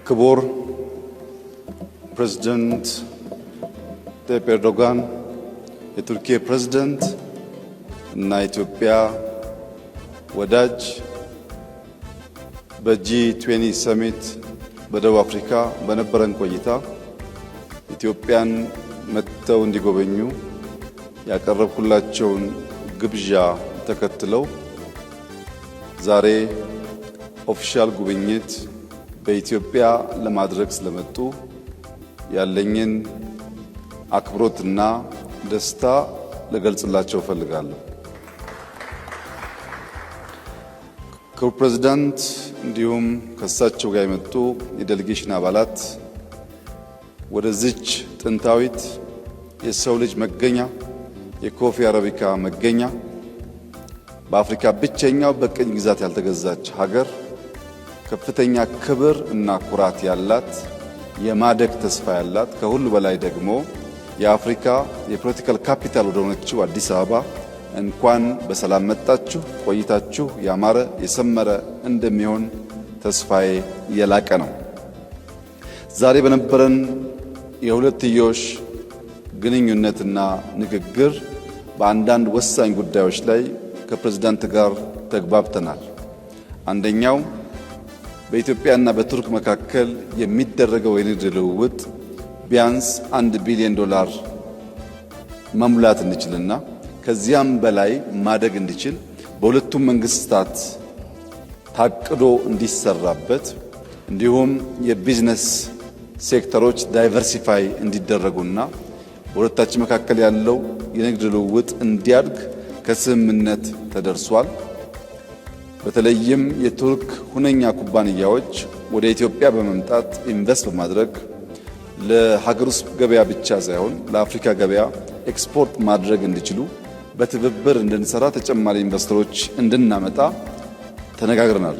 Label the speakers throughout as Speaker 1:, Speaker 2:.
Speaker 1: ክቡር ፕሬዝዳንት ታይብ ኤርዶጋን የቱርኪያ ፕሬዝዳንት እና ኢትዮጵያ ወዳጅ በጂ20 ሰሚት በደቡብ አፍሪካ በነበረን ቆይታ ኢትዮጵያን መጥተው እንዲጎበኙ ያቀረብኩላቸውን ግብዣ ተከትለው ዛሬ ኦፊሻል ጉብኝት በኢትዮጵያ ለማድረግ ስለመጡ ያለኝን አክብሮትና ደስታ ልገልጽላቸው ፈልጋለሁ። ክቡር ፕሬዝዳንት እንዲሁም ከሳቸው ጋር የመጡ የዴሌጌሽን አባላት ወደዚች ጥንታዊት የሰው ልጅ መገኛ የኮፊ አረቢካ መገኛ በአፍሪካ ብቸኛው በቅኝ ግዛት ያልተገዛች ሀገር ከፍተኛ ክብር እና ኩራት ያላት የማደግ ተስፋ ያላት ከሁሉ በላይ ደግሞ የአፍሪካ የፖለቲካል ካፒታል ወደ ሆነችው አዲስ አበባ እንኳን በሰላም መጣችሁ። ቆይታችሁ ያማረ የሰመረ እንደሚሆን ተስፋዬ የላቀ ነው። ዛሬ በነበረን የሁለትዮሽ ግንኙነትና ንግግር በአንዳንድ ወሳኝ ጉዳዮች ላይ ከፕሬዝዳንት ጋር ተግባብተናል። አንደኛው በኢትዮጵያና በቱርክ መካከል የሚደረገው የንግድ ልውውጥ ቢያንስ $1 ቢሊዮን መሙላት እንችልና ከዚያም በላይ ማደግ እንዲችል በሁለቱም መንግስታት ታቅዶ እንዲሰራበት እንዲሁም የቢዝነስ ሴክተሮች ዳይቨርሲፋይ እንዲደረጉና በሁለታችን መካከል ያለው የንግድ ልውውጥ እንዲያድግ ከስምምነት ተደርሷል። በተለይም የቱርክ ሁነኛ ኩባንያዎች ወደ ኢትዮጵያ በመምጣት ኢንቨስት በማድረግ ለሀገር ውስጥ ገበያ ብቻ ሳይሆን ለአፍሪካ ገበያ ኤክስፖርት ማድረግ እንዲችሉ በትብብር እንድንሰራ ተጨማሪ ኢንቨስተሮች እንድናመጣ ተነጋግረናል።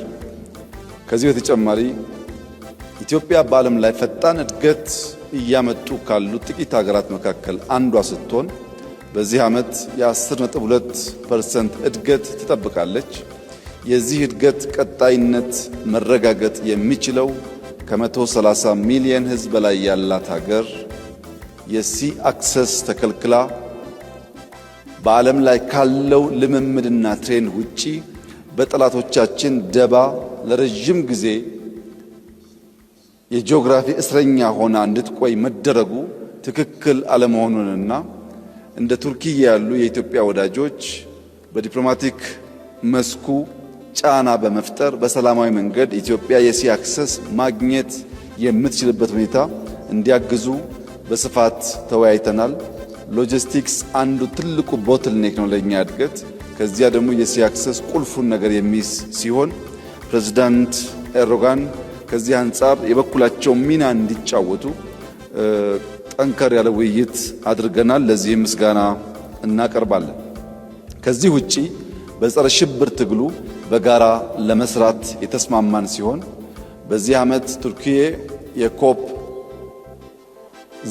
Speaker 1: ከዚህ በተጨማሪ ኢትዮጵያ በዓለም ላይ ፈጣን እድገት እያመጡ ካሉ ጥቂት ሀገራት መካከል አንዷ ስትሆን በዚህ ዓመት የ10.2% እድገት ትጠብቃለች። የዚህ እድገት ቀጣይነት መረጋገጥ የሚችለው ከ130 ሚሊዮን ሕዝብ በላይ ያላት ሀገር የሲ አክሰስ ተከልክላ በዓለም ላይ ካለው ልምምድና ትሬንድ ውጪ በጠላቶቻችን ደባ ለረጅም ጊዜ የጂኦግራፊ እስረኛ ሆና እንድትቆይ መደረጉ ትክክል አለመሆኑንና እንደ ቱርኪያ ያሉ የኢትዮጵያ ወዳጆች በዲፕሎማቲክ መስኩ ጫና በመፍጠር በሰላማዊ መንገድ ኢትዮጵያ የሲ አክሰስ ማግኘት የምትችልበት ሁኔታ እንዲያግዙ በስፋት ተወያይተናል። ሎጂስቲክስ አንዱ ትልቁ ቦትልኔክ ነው ለኛ እድገት። ከዚያ ደግሞ የሲ አክሰስ ቁልፉን ነገር የሚይዝ ሲሆን ፕሬዝዳንት ኤርዶጋን ከዚህ አንጻር የበኩላቸው ሚና እንዲጫወቱ ጠንከር ያለ ውይይት አድርገናል። ለዚህም ምስጋና እናቀርባለን። ከዚህ ውጪ በጸረ ሽብር ትግሉ በጋራ ለመስራት የተስማማን ሲሆን በዚህ ዓመት ቱርኪያ የኮፕ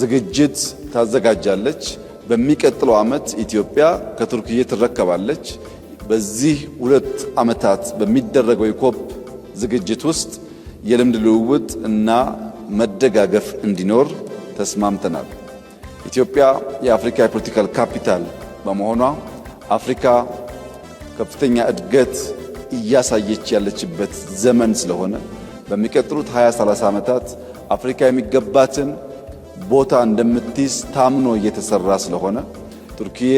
Speaker 1: ዝግጅት ታዘጋጃለች። በሚቀጥለው ዓመት ኢትዮጵያ ከቱርኪያ ትረከባለች። በዚህ 2 ዓመታት በሚደረገው የኮፕ ዝግጅት ውስጥ የልምድ ልውውጥ እና መደጋገፍ እንዲኖር ተስማምተናል። ኢትዮጵያ የአፍሪካ የፖለቲካል ካፒታል በመሆኗ አፍሪካ ከፍተኛ እድገት እያሳየች ያለችበት ዘመን ስለሆነ በሚቀጥሉት 20-30 ዓመታት አፍሪካ የሚገባትን ቦታ እንደምትይዝ ታምኖ እየተሰራ ስለሆነ ቱርኪያ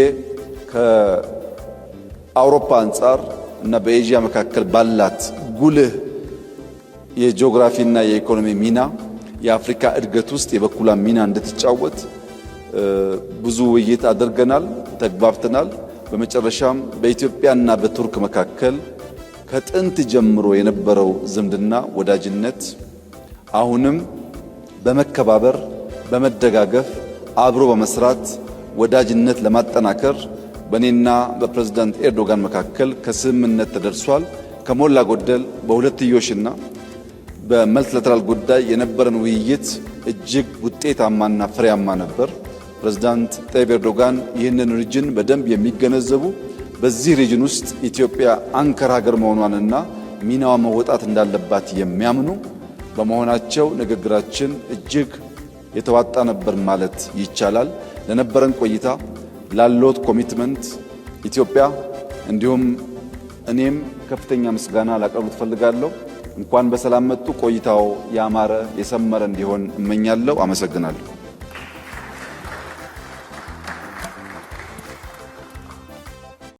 Speaker 1: ከአውሮፓ አንጻር እና በኤዥያ መካከል ባላት ጉልህ የጂኦግራፊና የኢኮኖሚ ሚና የአፍሪካ እድገት ውስጥ የበኩሏን ሚና እንድትጫወት ብዙ ውይይት አድርገናል፣ ተግባብተናል። በመጨረሻም በኢትዮጵያና በቱርክ መካከል ከጥንት ጀምሮ የነበረው ዝምድና ወዳጅነት አሁንም በመከባበር በመደጋገፍ አብሮ በመስራት ወዳጅነት ለማጠናከር በኔና በፕሬዝዳንት ኤርዶጋን መካከል ከስምምነት ተደርሷል። ከሞላ ጎደል በሁለትዮሽና በመልቲላተራል ጉዳይ የነበረን ውይይት እጅግ ውጤታማና ፍሬያማ ነበር። ፕሬዝዳንት ታይብ ኤርዶጋን ይህንን ሪጅን በደንብ የሚገነዘቡ በዚህ ሪጅን ውስጥ ኢትዮጵያ አንከር ሀገር መሆኗንና ሚናዋ መወጣት እንዳለባት የሚያምኑ በመሆናቸው ንግግራችን እጅግ የተዋጣ ነበር ማለት ይቻላል። ለነበረን ቆይታ ላሎት ኮሚትመንት ኢትዮጵያ እንዲሁም እኔም ከፍተኛ ምስጋና ላቀርብ ፈልጋለሁ። እንኳን በሰላም መጡ። ቆይታው ያማረ የሰመረ እንዲሆን እመኛለሁ። አመሰግናለሁ።